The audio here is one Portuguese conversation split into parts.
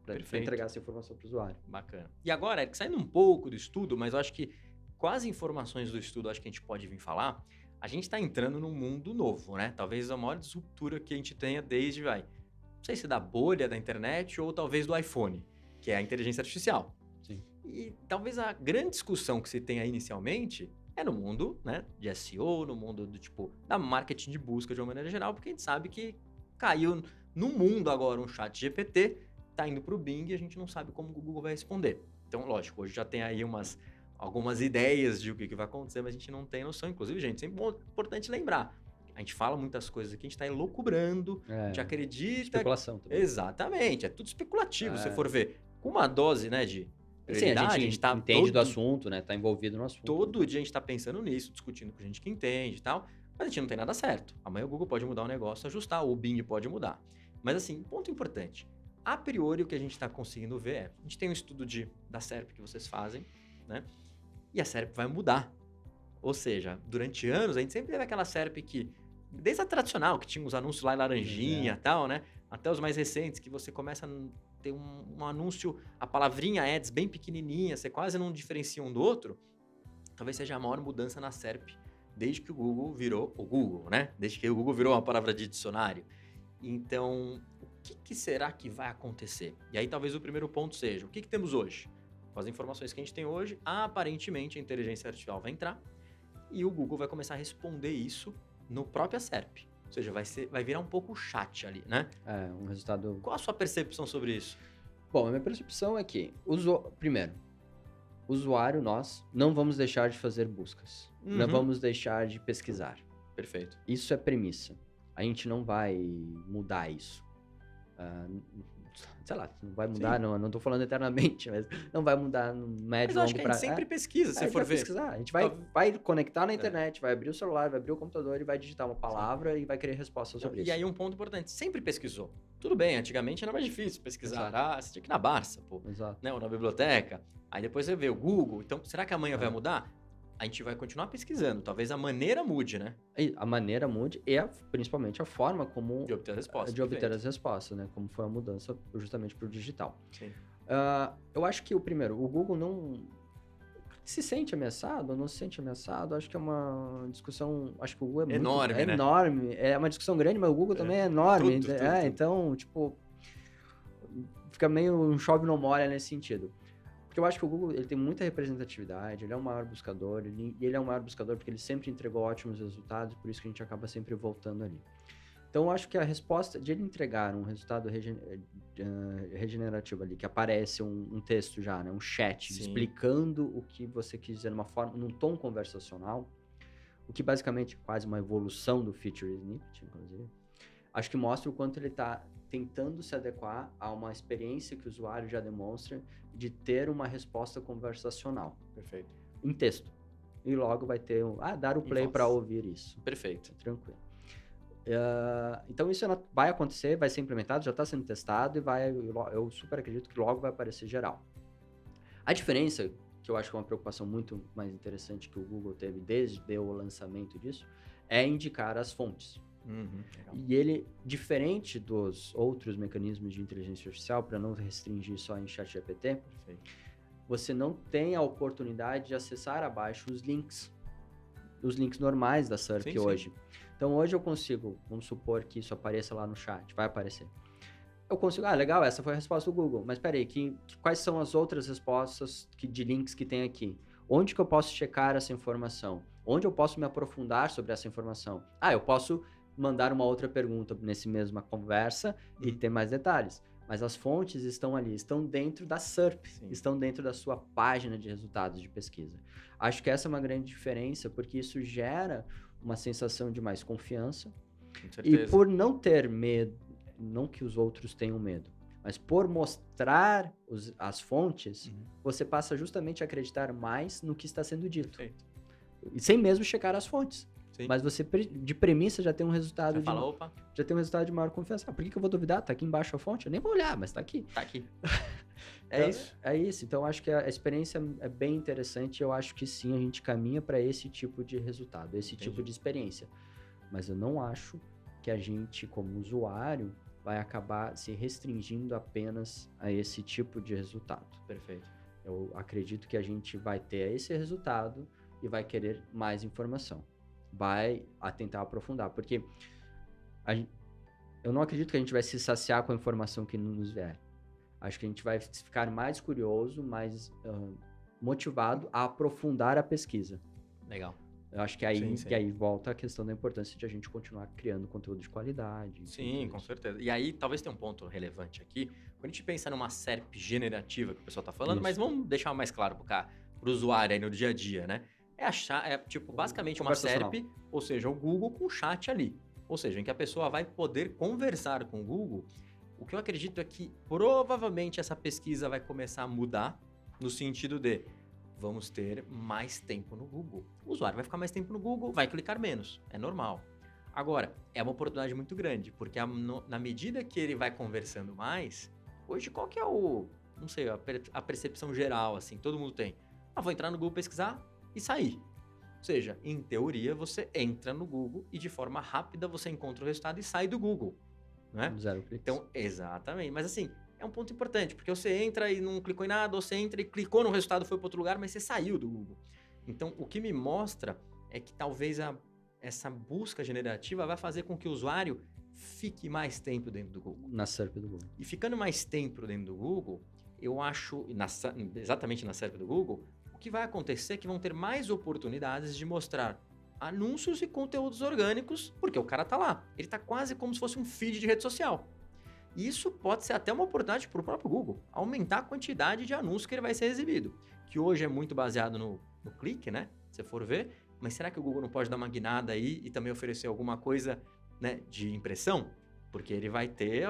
para entregar essa informação para o usuário. Bacana. E agora, Eric, saindo um pouco do estudo, mas eu acho que com as informações do estudo, acho que a gente pode vir falar, a gente está entrando num mundo novo, né? Talvez a maior disruptura que a gente tenha desde, não sei se da bolha da internet ou talvez do iPhone, que é a inteligência artificial. Sim. E talvez a grande discussão que se tenha inicialmente é no mundo, né, de SEO, no mundo da marketing de busca de uma maneira geral, porque a gente sabe que caiu no mundo agora um chat GPT, tá indo pro Bing e a gente não sabe como o Google vai responder. Então, lógico, hoje já tem aí algumas ideias de o que vai acontecer, mas a gente não tem noção. Inclusive, gente, sempre importante lembrar, a gente fala muitas coisas aqui, a gente tá elucubrando, a gente acredita... Especulação também. Exatamente, é tudo especulativo, se for ver. Com uma dose, né, de... Sim, a gente tá entende do assunto, né? Tá envolvido no assunto. Todo dia a gente tá pensando nisso, discutindo com gente que entende e tal, mas a gente não tem nada certo. Amanhã o Google pode mudar o negócio, ajustar, o Bing pode mudar. Mas assim, ponto importante. A priori, o que a gente tá conseguindo ver a gente tem um estudo da SERP que vocês fazem, né? E a SERP vai mudar. Ou seja, durante anos, a gente sempre teve aquela SERP que, desde a tradicional, que tinha os anúncios lá em laranjinha e tal, né? Até os mais recentes, que você começa a ter um anúncio, a palavrinha ads bem pequenininha, você quase não diferencia um do outro, talvez seja a maior mudança na SERP, desde que o Google virou o Google, né? Desde que o Google virou uma palavra de dicionário. Então, o que será que vai acontecer? E aí talvez o primeiro ponto seja, o que temos hoje? Com as informações que a gente tem hoje, aparentemente a inteligência artificial vai entrar e o Google vai começar a responder isso no próprio SERP. Ou seja, vai virar um pouco chat ali, né? Um resultado... Qual a sua percepção sobre isso? Bom, a minha percepção é que, primeiro, usuário, nós não vamos deixar de fazer buscas. Não vamos deixar de pesquisar. Perfeito. Isso é premissa. A gente não vai mudar isso. Sei lá, não vai mudar, não tô falando eternamente, mas não vai mudar no médio e longo prazo. Mas acho que a gente sempre pesquisa, se for ver. Pesquisar. A gente vai conectar na internet, vai abrir o celular, vai abrir o computador e vai digitar uma palavra e vai querer resposta sobre isso. E aí um ponto importante, sempre pesquisou. Tudo bem, antigamente era mais difícil pesquisar. Você tinha que ir na Barça, né, ou na biblioteca. Aí depois você vê o Google. Então, será que amanhã vai mudar? A gente vai continuar pesquisando. Talvez a maneira mude, né? A maneira mude e principalmente a forma como... De obter as respostas, né? Como foi a mudança justamente para o digital. Sim. Eu acho que o Google não... Se sente ameaçado ou não se sente ameaçado, acho que é uma discussão... Acho que o Google é enorme, muito... né? Enorme. É uma discussão grande, mas o Google também é enorme. Tudo. Então, fica meio um chove não molha nesse sentido. Porque eu acho que o Google ele tem muita representatividade, ele é o maior buscador, ele é o maior buscador porque ele sempre entregou ótimos resultados, por isso que a gente acaba sempre voltando ali. Então, eu acho que a resposta de ele entregar um resultado regenerativo ali, que aparece um texto já, né, um chat, explicando o que você quis dizer num tom conversacional, o que basicamente é quase uma evolução do feature snippet, inclusive, acho que mostra o quanto ele está tentando se adequar a uma experiência que o usuário já demonstra de ter uma resposta conversacional. Perfeito. Em texto. E logo vai ter dar o play para ouvir isso. Perfeito. Tranquilo. Então isso vai acontecer, vai ser implementado, já está sendo testado e eu super acredito que logo vai aparecer geral. A diferença, que eu acho que é uma preocupação muito mais interessante que o Google teve desde o lançamento disso, é indicar as fontes. E ele, diferente dos outros mecanismos de inteligência artificial, para não restringir só em ChatGPT, você não tem a oportunidade de acessar abaixo os links normais da SERP hoje. Então hoje eu consigo, vamos supor que isso apareça lá no chat, vai aparecer. Eu consigo, legal, essa foi a resposta do Google, mas peraí, quais são as outras respostas de links que tem aqui? Onde que eu posso checar essa informação? Onde eu posso me aprofundar sobre essa informação? Eu posso mandar uma outra pergunta nessa mesma conversa e ter mais detalhes. Mas as fontes estão ali, estão dentro da SERP, estão dentro da sua página de resultados de pesquisa. Acho que essa é uma grande diferença, porque isso gera uma sensação de mais confiança. Com certeza. E por não ter medo, não que os outros tenham medo, mas por mostrar as fontes, você passa justamente a acreditar mais no que está sendo dito. Perfeito. E sem mesmo checar as fontes. Mas você, de premissa, já tem um resultado já tem um resultado de maior confiança. Por que eu vou duvidar? Tá aqui embaixo a fonte? Eu nem vou olhar, mas tá aqui. Tá aqui. É isso. Então, acho que a experiência é bem interessante. Eu acho que sim, a gente caminha para esse tipo de resultado, esse tipo de experiência. Mas eu não acho que a gente, como usuário, vai acabar se restringindo apenas a esse tipo de resultado. Perfeito. Eu acredito que a gente vai ter esse resultado e vai querer mais informação. Vai tentar aprofundar, porque eu não acredito que a gente vai se saciar com a informação que nos vier. Acho que a gente vai ficar mais curioso, mais motivado a aprofundar a pesquisa. Legal. Eu acho que aí, Sim. e aí volta a questão da importância de a gente continuar criando conteúdo de qualidade. Sim, com certeza. E aí, talvez tenha um ponto relevante aqui. Quando a gente pensa numa SERP generativa que o pessoal está falando, Isso. mas vamos deixar mais claro para o usuário aí no dia a dia, né? Basicamente uma SERP, ou seja, o Google com o chat ali. Ou seja, em que a pessoa vai poder conversar com o Google. O que eu acredito é que provavelmente essa pesquisa vai começar a mudar no sentido de vamos ter mais tempo no Google. O usuário vai ficar mais tempo no Google, vai clicar menos. É normal. Agora, é uma oportunidade muito grande, porque na medida que ele vai conversando mais, hoje qual que é não sei, a percepção geral, assim, todo mundo tem. Vou entrar no Google pesquisar e sair. Ou seja, em teoria, você entra no Google e de forma rápida você encontra o resultado e sai do Google, né? Zero cliques. Então, exatamente. Mas assim, é um ponto importante, porque você entra e não clicou em nada, ou você entra e clicou no resultado, foi para outro lugar, mas você saiu do Google. Então, o que me mostra é que talvez essa busca generativa vai fazer com que o usuário fique mais tempo dentro do Google. Na SERP do Google. E ficando mais tempo dentro do Google, eu acho, exatamente na SERP do Google, o que vai acontecer é que vão ter mais oportunidades de mostrar anúncios e conteúdos orgânicos, porque o cara tá lá. Ele tá quase como se fosse um feed de rede social. E isso pode ser até uma oportunidade para o próprio Google, aumentar a quantidade de anúncios que ele vai ser exibido, que hoje é muito baseado no clique, né? Se for ver, mas será que o Google não pode dar uma guinada aí e também oferecer alguma coisa, né, de impressão? Porque ele vai ter,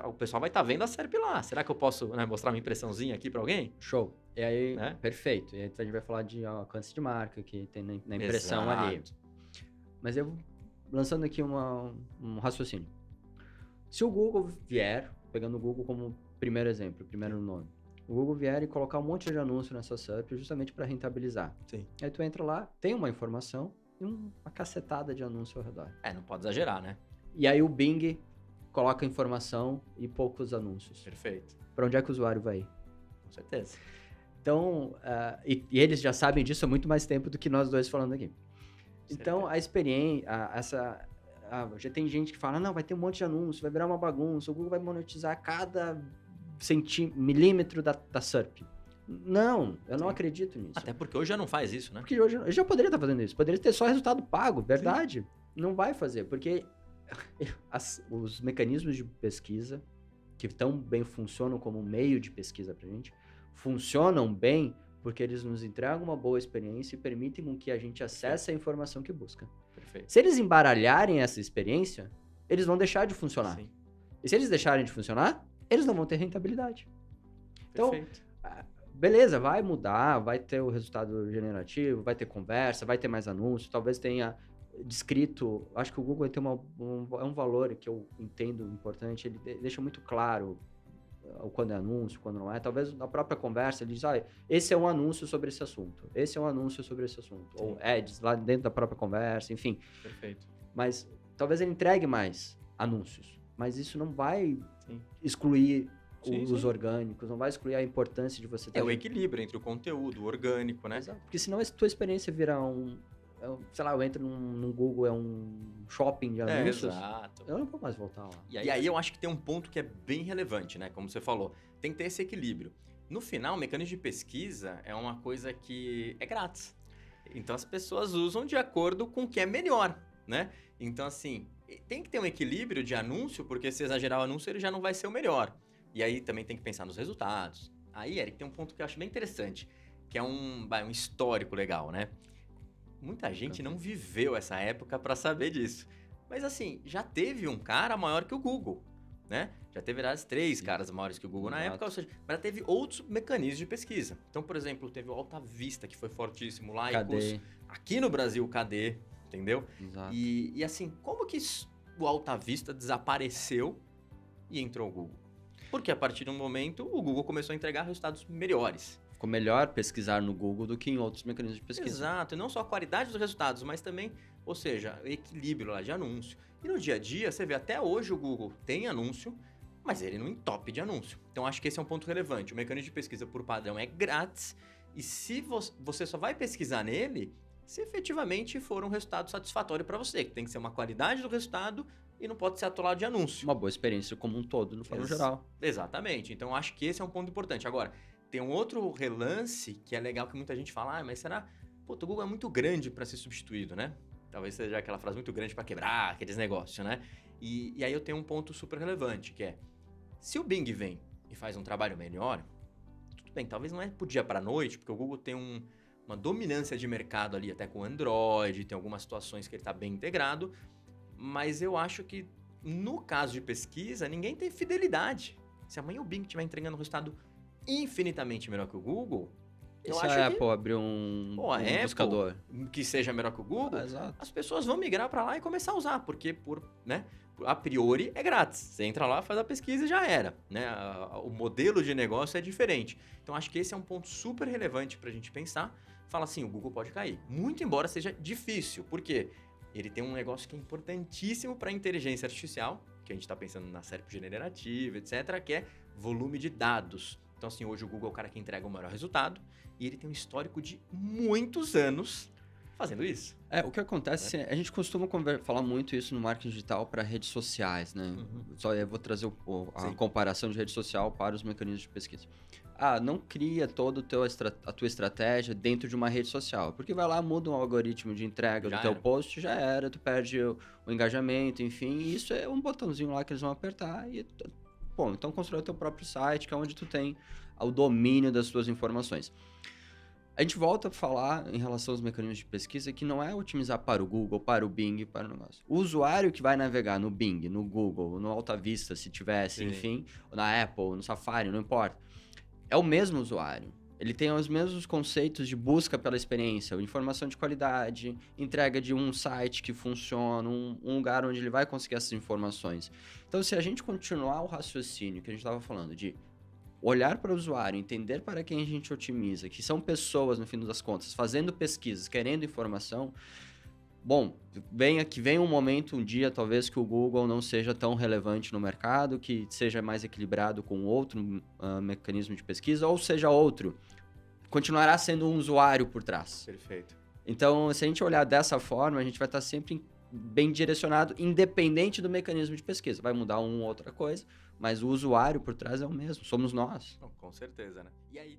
o pessoal vai estar vendo a SERP lá. Será que eu posso, né, mostrar uma impressãozinha aqui para alguém? Show. E aí, né? Perfeito. E aí a gente vai falar de alcance de marca, que tem na impressão Exato. ali. Mas eu lançando aqui um raciocínio. Se o Google vier, pegando o Google como primeiro exemplo, primeiro nome, o Google vier e colocar um monte de anúncio nessa SERP justamente para rentabilizar. Sim. Aí tu entra lá, tem uma informação e uma cacetada de anúncio ao redor. Não pode exagerar, né? E aí o Bing coloca informação e poucos anúncios. Perfeito. Para onde é que o usuário vai ir? Com certeza. Então, e eles já sabem disso há muito mais tempo do que nós dois falando aqui. Então, a experiência, já tem gente que fala, não, vai ter um monte de anúncio, vai virar uma bagunça, o Google vai monetizar cada milímetro da SERP. Não, eu não acredito nisso. Até porque hoje já não faz isso, né? Porque hoje eu já poderia estar fazendo isso. Poderia ter só resultado pago, verdade. Sim. Não vai fazer, porque os mecanismos de pesquisa, que tão bem funcionam como meio de pesquisa pra gente, funcionam bem porque eles nos entregam uma boa experiência e permitem com que a gente acesse a informação que busca. Perfeito. Se eles embaralharem essa experiência, eles vão deixar de funcionar. Sim. E se eles deixarem de funcionar, eles não vão ter rentabilidade. Perfeito. Então, beleza, vai mudar, vai ter o resultado generativo, vai ter conversa, vai ter mais anúncios, talvez tenha descrito, acho que o Google vai ter um valor que eu entendo importante, ele deixa muito claro quando é anúncio, quando não é. Talvez na própria conversa ele diz, esse é um anúncio sobre esse assunto, esse é um anúncio sobre esse assunto. Sim. Ou ads lá dentro da própria conversa, enfim. Perfeito. Mas talvez ele entregue mais anúncios, mas isso não vai excluir os orgânicos, não vai excluir a importância de você ter... É o equilíbrio entre o conteúdo, o orgânico, né? Exato. Porque senão a tua experiência vira sei lá, eu entro num Google, é um shopping de anúncios. Exato. Eu não vou mais voltar lá. E aí eu acho que tem um ponto que é bem relevante, né? Como você falou, tem que ter esse equilíbrio. No final, o mecanismo de pesquisa é uma coisa que é grátis. Então as pessoas usam de acordo com o que é melhor, né? Então, assim, tem que ter um equilíbrio de anúncio, porque se exagerar o anúncio, ele já não vai ser o melhor. E aí também tem que pensar nos resultados. Aí, Eric, tem um ponto que eu acho bem interessante, que é um histórico legal, né? Muita gente não viveu essa época para saber disso. Mas assim, já teve um cara maior que o Google, né? Já teve 3 caras maiores que o Google na época, ou seja, mas teve outros mecanismos de pesquisa. Então, por exemplo, teve o Alta Vista, que foi fortíssimo, Lycos. Aqui no Brasil, o KD, entendeu? Exato. E assim, como que o Alta Vista desapareceu e entrou o Google? Porque a partir de um momento, o Google começou a entregar resultados melhores. ficou melhor pesquisar no Google do que em outros mecanismos de pesquisa. Exato, e não só a qualidade dos resultados, mas também, ou seja, o equilíbrio lá de anúncio. E no dia a dia, você vê até hoje o Google tem anúncio, mas ele não entope de anúncio. Então acho que esse é um ponto relevante. O mecanismo de pesquisa por padrão é grátis, e se você só vai pesquisar nele se efetivamente for um resultado satisfatório para você, que tem que ser uma qualidade do resultado e não pode ser atolado de anúncio. Uma boa experiência como um todo, no forma geral. Exatamente. Então acho que esse é um ponto importante. Agora, tem um outro relance que é legal que muita gente fala, mas será? Pô, o Google é muito grande para ser substituído, né? Talvez seja aquela frase muito grande para quebrar aqueles negócios, né? E aí eu tenho um ponto super relevante, que é, se o Bing vem e faz um trabalho melhor, tudo bem, talvez não é pro dia para noite, porque o Google tem uma dominância de mercado ali, até com o Android, tem algumas situações que ele está bem integrado, mas eu acho que no caso de pesquisa, ninguém tem fidelidade. Se amanhã o Bing estiver entregando um resultado infinitamente melhor que o Google, eu se acho a que Apple abrir um Apple, buscador que seja melhor que o Google, exato. as pessoas vão migrar para lá e começar a usar, porque a priori é grátis. Você entra lá, faz a pesquisa e já era, né? O modelo de negócio é diferente. Então acho que esse é um ponto super relevante para a gente pensar. Fala assim, o Google pode cair. Muito embora seja difícil, porque ele tem um negócio que é importantíssimo para a inteligência artificial, que a gente está pensando na SERP generativa, etc., que é volume de dados. Então, assim, hoje o Google é o cara que entrega o maior resultado e ele tem um histórico de muitos anos fazendo isso. O que acontece, a gente costuma falar muito isso no marketing digital para redes sociais, né? Só eu vou trazer a comparação de rede social para os mecanismos de pesquisa. Não cria toda a tua estratégia dentro de uma rede social, porque vai lá, muda um algoritmo de entrega do teu post, já era, tu perde o engajamento, enfim, e isso é um botãozinho lá que eles vão apertar e, bom, então constrói o teu próprio site, que é onde tu tem o domínio das tuas informações. A gente volta a falar em relação aos mecanismos de pesquisa que não é otimizar para o Google, para o Bing, para o negócio. O usuário que vai navegar no Bing, no Google, no Alta Vista, se tivesse, enfim, na Apple, no Safari, não importa. É o mesmo usuário. Ele tem os mesmos conceitos de busca pela experiência, informação de qualidade, entrega de um site que funciona, um lugar onde ele vai conseguir essas informações. Então, se a gente continuar o raciocínio que a gente estava falando de olhar para o usuário, entender para quem a gente otimiza, que são pessoas, no fim das contas, fazendo pesquisas, querendo informação, bom, vem um momento, um dia, talvez, que o Google não seja tão relevante no mercado, que seja mais equilibrado com outro mecanismo de pesquisa, ou seja outro. Continuará sendo um usuário por trás. Perfeito. Então, se a gente olhar dessa forma, a gente vai estar sempre bem direcionado, independente do mecanismo de pesquisa. Vai mudar uma ou outra coisa, mas o usuário por trás é o mesmo, somos nós. Com certeza, né? E aí,